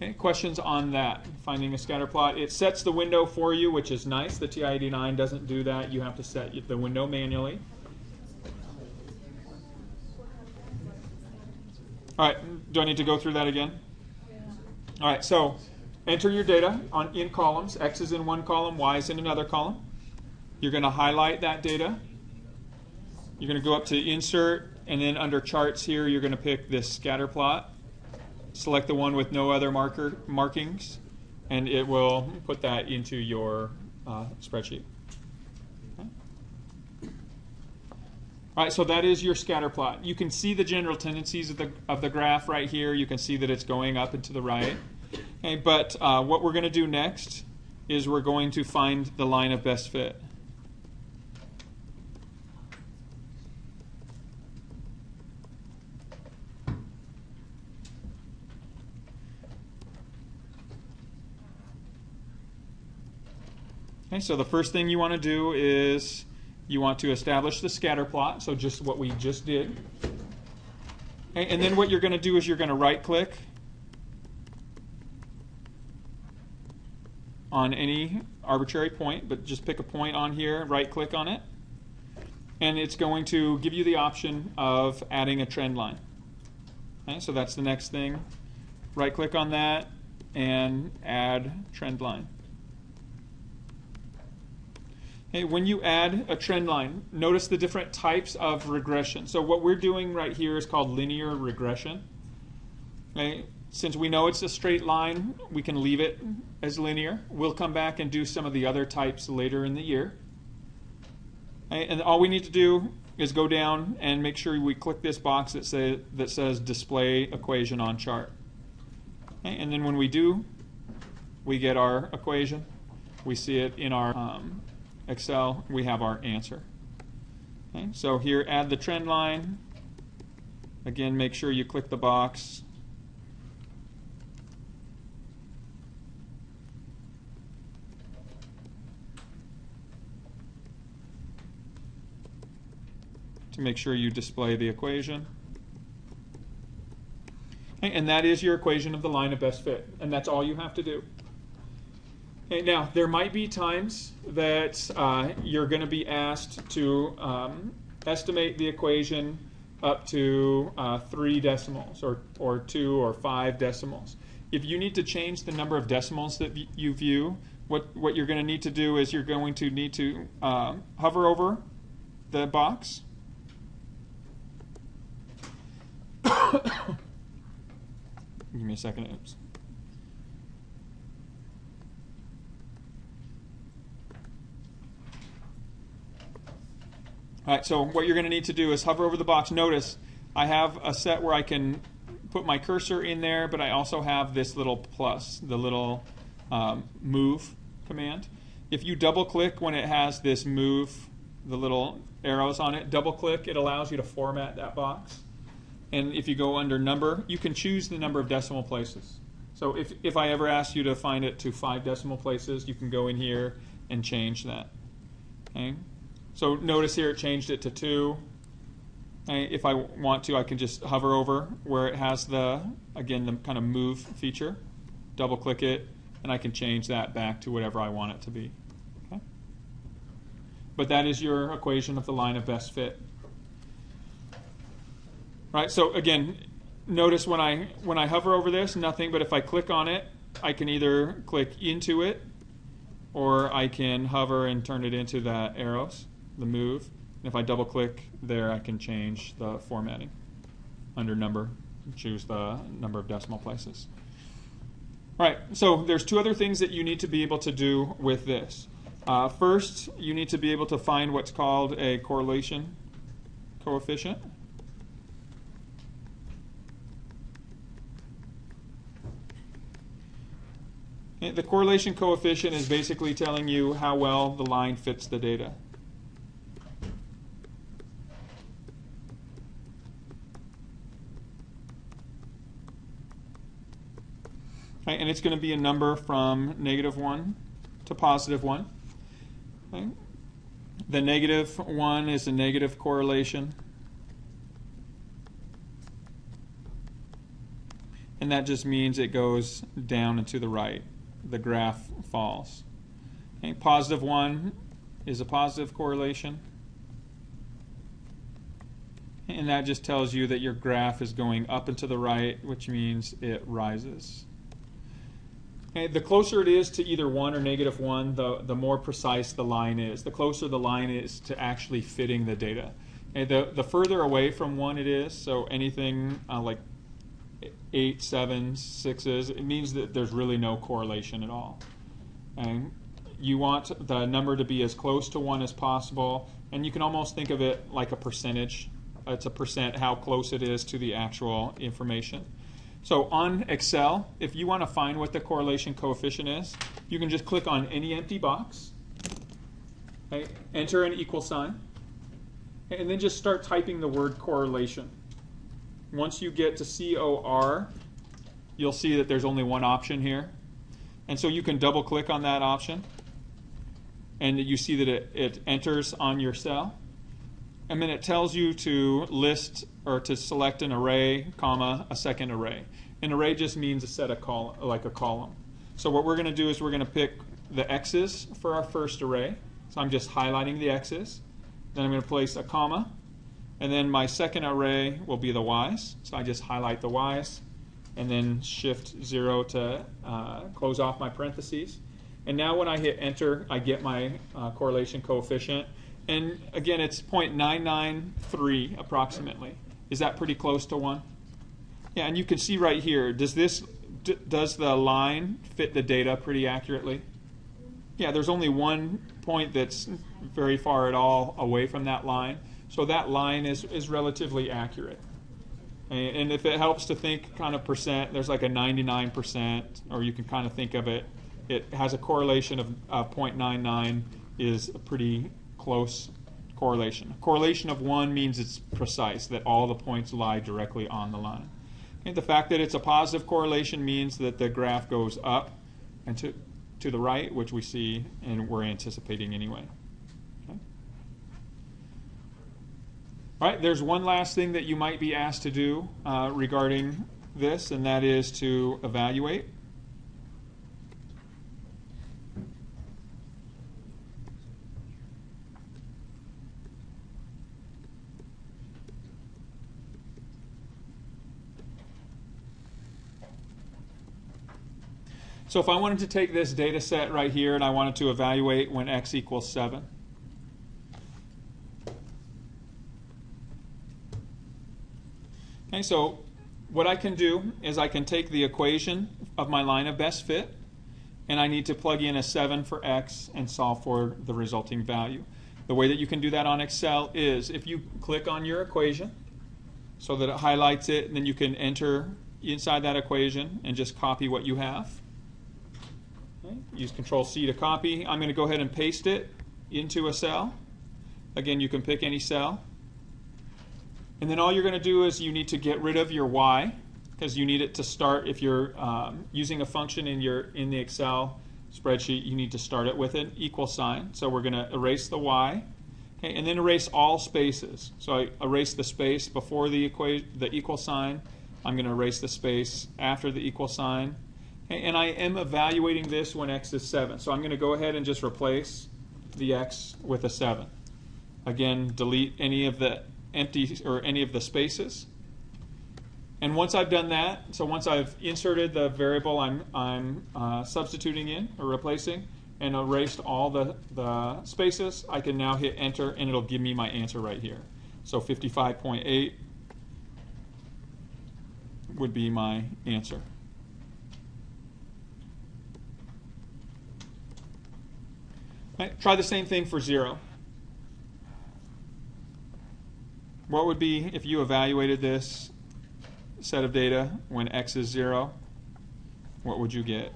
Okay, questions on that? Finding a scatter plot. It sets the window for you, which is nice. The TI-89 doesn't do that. You have to set the window manually. All right, do I need to go through that again? Yeah. All right, so enter your data in columns. X is in one column, Y is in another column. You're going to highlight that data. You're going to go up to Insert, and then under Charts here, you're going to pick this scatter plot. Select the one with no other markings, and it will put that into your spreadsheet. Okay. All right, so that is your scatter plot. You can see the general tendencies of the graph right here. You can see that it's going up and to the right. Okay, but what we're going to do next is we're going to find the line of best fit. Okay, so the first thing you want to do is you want to establish the scatter plot, so just what we just did. Okay, and then what you're going to do is you're going to right-click on any arbitrary point, but just pick a point on here, right-click on it, and it's going to give you the option of adding a trend line. Okay, so that's the next thing. Right-click on that and add trend line. Okay, when you add a trend line, notice the different types of regression. So what we're doing right here is called linear regression. Okay, since we know it's a straight line, we can leave it as linear. We'll come back and do some of the other types later in the year. Okay, and all we need to do is go down and make sure we click this box that says Display Equation on Chart. Okay, and then when we do, we get our equation. We see it in our Excel, we have our answer. Okay, so here, add the trend line. Again, make sure you click the box. To make sure you display the equation. Okay, and that is your equation of the line of best fit, and that's all you have to do. Okay, now, there might be times that you're going to be asked to estimate the equation up to 3 decimals or 2 or 5 decimals. If you need to change the number of decimals that you view, what you're going to need to do is you're going to need to hover over the box. Give me a second. Oops. All right, so what you're going to need to do is hover over the box. Notice I have a set where I can put my cursor in there, but I also have this little plus, the little move command. If you double click when it has this move, the little arrows on it, double click, it allows you to format that box. And if you go under number, you can choose the number of decimal places. So if I ever ask you to find it to 5 decimal places, you can go in here and change that. Okay? So notice here it changed it to 2. If I want to, I can just hover over where it has the kind of move feature, double click it, and I can change that back to whatever I want it to be. Okay? But that is your equation of the line of best fit. Right, so again, notice when I hover over this, nothing, but if I click on it, I can either click into it, or I can hover and turn it into the arrows, the move. And if I double click there, I can change the formatting. Under number, choose the number of decimal places. All right, so there's 2 other things that you need to be able to do with this. First, you need to be able to find what's called a correlation coefficient. The correlation coefficient is basically telling you how well the line fits the data. Okay, and it's going to be a number from -1 to +1. Okay. The -1 is a negative correlation. and that just means it goes down and to the right. The graph falls. Okay, positive 1 is a positive correlation, and that just tells you that your graph is going up and to the right, which means it rises. Okay, the closer it is to either 1 or -1, the more precise the line is. The closer the line is to actually fitting the data. Okay, the further away from 1 it is, so anything like 8, 7s, 6s, it means that there's really no correlation at all. And you want the number to be as close to 1 as possible, and you can almost think of it like a percentage. It's a percent how close it is to the actual information. So on Excel, if you want to find what the correlation coefficient is, you can just click on any empty box, okay, enter an equal sign, and then just start typing the word correlation. Once you get to COR, you'll see that there's only one option here. And so you can double click on that option, and you see that it enters on your cell. And then it tells you to list or to select an array, comma, a second array. An array just means a set of like a column. So what we're going to do is we're going to pick the x's for our first array. So I'm just highlighting the x's. Then I'm going to place a comma. And then my second array will be the y's. So I just highlight the y's and then shift 0 to close off my parentheses. And now when I hit enter, I get my correlation coefficient. And again, it's 0.993 approximately. Is that pretty close to 1? Yeah, and you can see right here, does the line fit the data pretty accurately? Yeah, there's only one point that's very far at all away from that line. So that line is relatively accurate. And if it helps to think kind of percent, there's like a 99%, or you can kind of think of it, it has a correlation of 0.99 is a pretty close correlation. A correlation of 1 means it's precise, that all the points lie directly on the line. Okay, the fact that it's a positive correlation means that the graph goes up and to the right, which we see and we're anticipating anyway. Okay. All right, there's one last thing that you might be asked to do regarding this, and that is to evaluate. So if I wanted to take this data set right here and I wanted to evaluate when x equals 7, okay, so what I can do is I can take the equation of my line of best fit, and I need to plug in a 7 for x and solve for the resulting value. The way that you can do that on Excel is if you click on your equation so that it highlights it, and then you can enter inside that equation and just copy what you have. Okay. Use Control-C to copy. I'm going to go ahead and paste it into a cell. Again, you can pick any cell. And then all you're going to do is you need to get rid of your y, because you need it to start. If you're using a function in the Excel spreadsheet, you need to start it with an equal sign. So we're going to erase the y, okay, and then erase all spaces. So I erase the space before the equal sign. I'm going to erase the space after the equal sign. Okay, and I am evaluating this when x is 7. So I'm going to go ahead and just replace the x with a 7. Again, delete any of the empty or any of the spaces. And once I've done that, so once I've inserted the variable I'm substituting in or replacing and erased all the spaces, I can now hit enter and it'll give me my answer right here. So 55.8 would be my answer. Right, try the same thing for 0. What would be if you evaluated this set of data when x is 0? What would you get?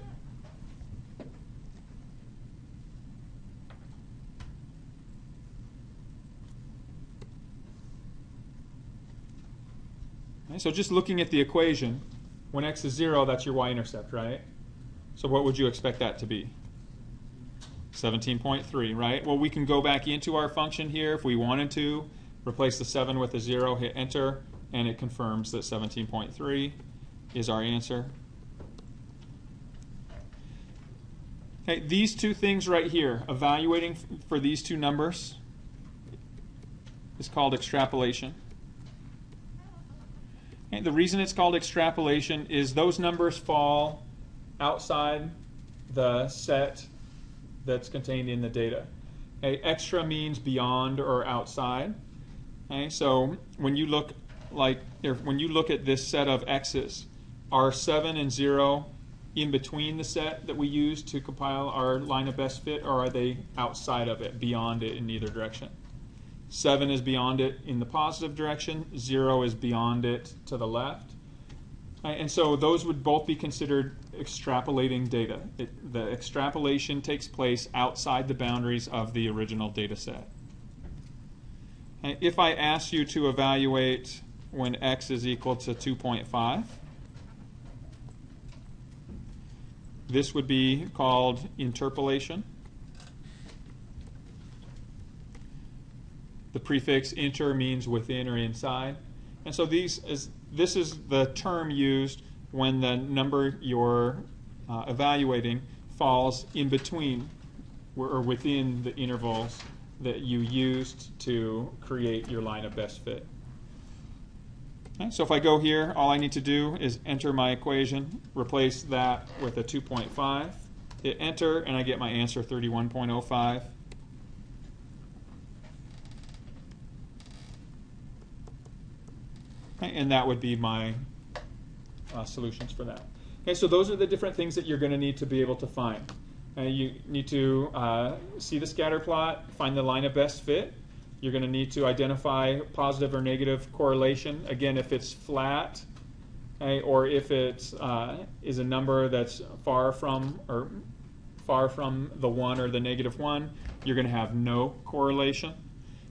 Okay, so just looking at the equation, when x is 0, that's your y-intercept, right? So what would you expect that to be? 17.3, right? Well, we can go back into our function here if we wanted to, replace the 7 with a 0, hit enter, and it confirms that 17.3. is our answer. Okay, these two things right here, evaluating for these two numbers, is called extrapolation. Okay, the reason it's called extrapolation is those numbers fall outside the set that's contained in the data. Okay, extra means beyond or outside. Okay, so when you look at this set of x's, are 7 and 0 in between the set that we use to compile our line of best fit, or are they outside of it, beyond it in either direction? 7 is beyond it in the positive direction, 0 is beyond it to the left. And so those would both be considered extrapolating data. The extrapolation takes place outside the boundaries of the original data set. And if I ask you to evaluate when x is equal to 2.5, this would be called interpolation. The prefix inter means within or inside. And so this is the term used when the number you're evaluating falls in between or within the intervals that you used to create your line of best fit. Okay, so if I go here, all I need to do is enter my equation, replace that with a 2.5, hit enter, and I get my answer 31.05. Okay, and that would be my solutions for that. Okay, so those are the different things that you're going to need to be able to find. You need to see the scatter plot, find the line of best fit. You're going to need to identify positive or negative correlation. Again, if it's flat, okay, or if it is a number that's far from the 1 or the -1, you're going to have no correlation.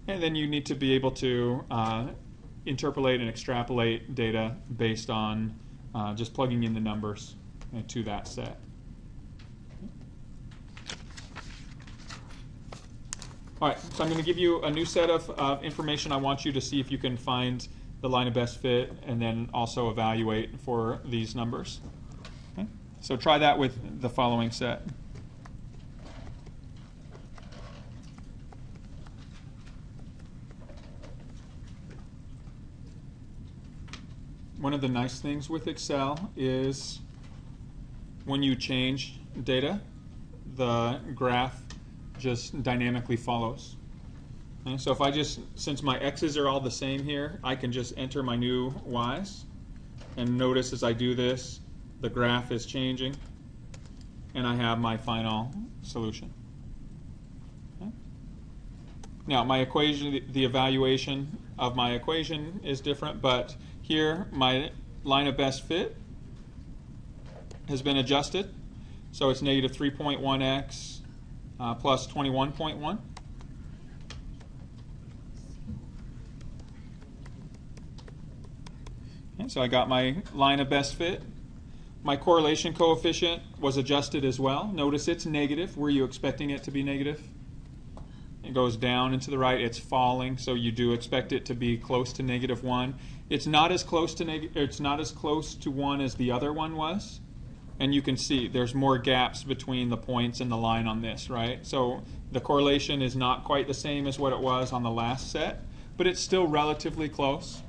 And then you need to be able to interpolate and extrapolate data based on just plugging in the numbers to that set. All right, so I'm going to give you a new set of information. I want you to see if you can find the line of best fit and then also evaluate for these numbers. Okay? So try that with the following set. One of the nice things with Excel is when you change data, the graph just dynamically follows. Okay, so if I since my x's are all the same here, I can just enter my new y's, and notice as I do this, the graph is changing, and I have my final solution. Okay. Now my equation, the evaluation of my equation is different, but here my line of best fit has been adjusted, so it's negative 3.1x plus 21.1. Okay, so I got my line of best fit. My correlation coefficient was adjusted as well. Notice it's negative. Were you expecting it to be negative? It goes down and to the right. It's falling, so you do expect it to be close to -1. It's not as close to 1 as the other one was. And you can see there's more gaps between the points and the line on this, right? So the correlation is not quite the same as what it was on the last set, but it's still relatively close.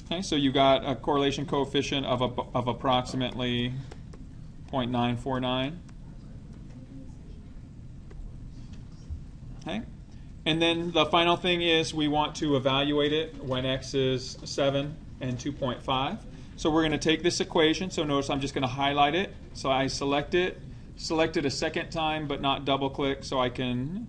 Okay, so you got a correlation coefficient of approximately 0.949. Okay. And then the final thing is we want to evaluate it when x is 7 and 2.5. So we're going to take this equation. So notice I'm just going to highlight it. So I select it a second time, but not double click so I can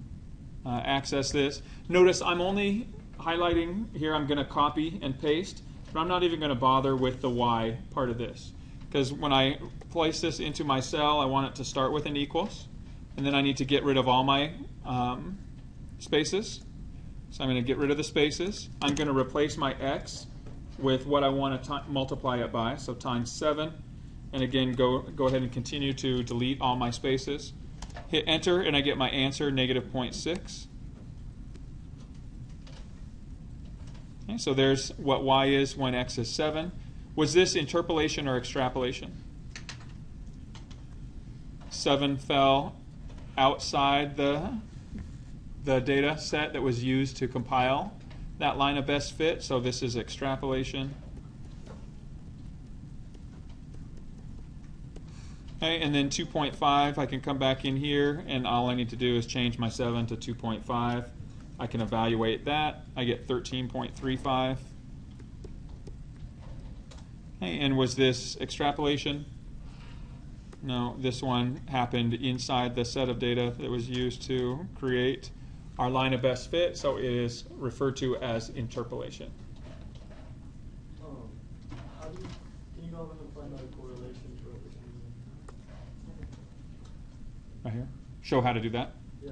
access this. Notice I'm only highlighting here. I'm going to copy and paste, but I'm not even going to bother with the y part of this. Because when I place this into my cell, I want it to start with an equals. And then I need to get rid of all my spaces. So I'm going to get rid of the spaces. I'm going to replace my x with what I want to multiply it by, so times 7. And again, go ahead and continue to delete all my spaces. Hit enter, and I get my answer, -0.6. Okay, so there's what y is when x is 7. Was this interpolation or extrapolation? 7 fell outside the data set that was used to compile that line of best fit, so this is extrapolation. Okay, and then 2.5, I can come back in here, and all I need to do is change my 7 to 2.5. I can evaluate that. I get 13.35. Okay, and was this extrapolation? No, this one happened inside the set of data that was used to create our line of best fit, so it is referred to as interpolation. Can you go over and find out a correlation to what we're using? Right here. Show how to do that. Yeah.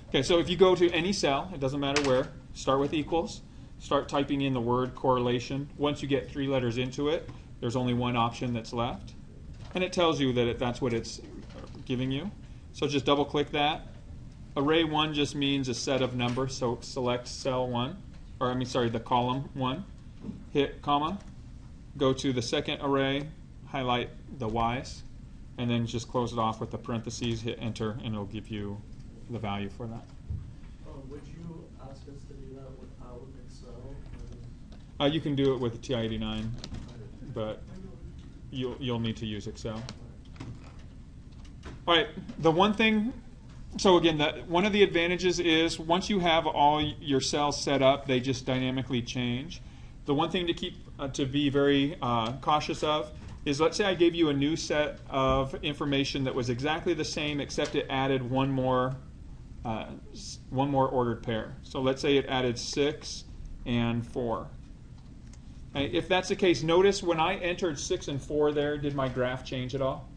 Okay, so if you go to any cell, it doesn't matter where, start with equals, start typing in the word correlation. Once you get 3 letters into it, there's only one option that's left. And it tells you that that's what it's giving you. So just double click that. Array 1 just means a set of numbers, so select cell 1, or the column 1. Hit comma, go to the second array, highlight the y's, and then just close it off with the parentheses, hit enter, and it'll give you the value for that. Would you ask us to do that without Excel? You can do it with TI-89, but you'll need to use Excel. All right, the one thing, so again, one of the advantages is once you have all your cells set up, they just dynamically change. The one thing to keep to be very cautious of is, let's say I gave you a new set of information that was exactly the same, except it added one more ordered pair. So let's say it added 6 and 4. Okay, if that's the case, notice when I entered 6 and 4 there, did my graph change at all?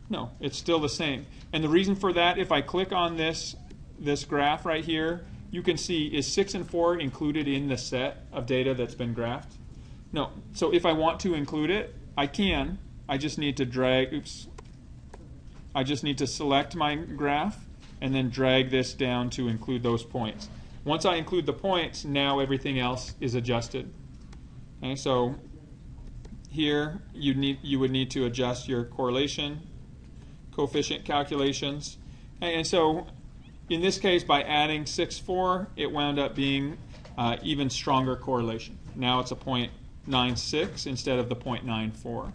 No, it's still the same. And the reason for that, if I click on this graph right here, you can see, is 6 and 4 included in the set of data that's been graphed? No. So if I want to include it, I can. I just need to drag, I just need to select my graph and then drag this down to include those points. Once I include the points, now everything else is adjusted. Okay, so here you would need to adjust your correlation, coefficient calculations. And so in this case, by adding 6, 4, it wound up being even stronger correlation. Now it's a 0.96 instead of the 0.94.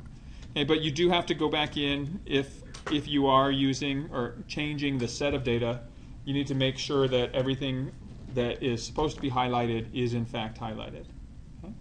Okay, but you do have to go back in if you are using or changing the set of data. You need to make sure that everything that is supposed to be highlighted is in fact highlighted. Okay?